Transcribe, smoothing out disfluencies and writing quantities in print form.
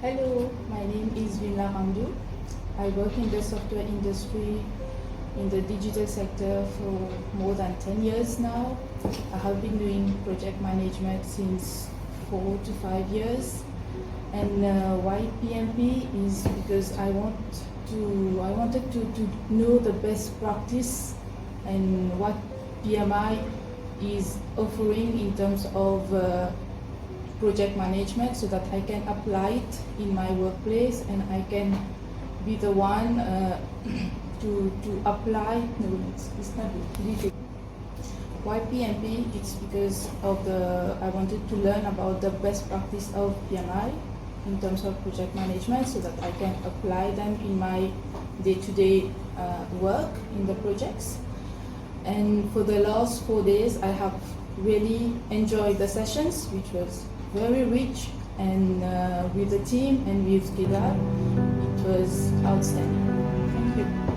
Hello, my name is Vimla Ramdoo. I work in the software industry in the digital sector for more than 10 years now. I have been doing project management since 4 to 5 years. And why PMP is because I wanted to know the best practice and what PMI is offering in terms of project management, so that I can apply it in my workplace and I can be the one to apply. No, it's not really. Why PMP? It's because of I wanted to learn about the best practice of PMI in terms of project management, so that I can apply them in my day-to-day work in the projects. And for the last 4 days, I have really enjoyed the sessions, which was very rich, and with the team and with Gila, it was outstanding. Thank you.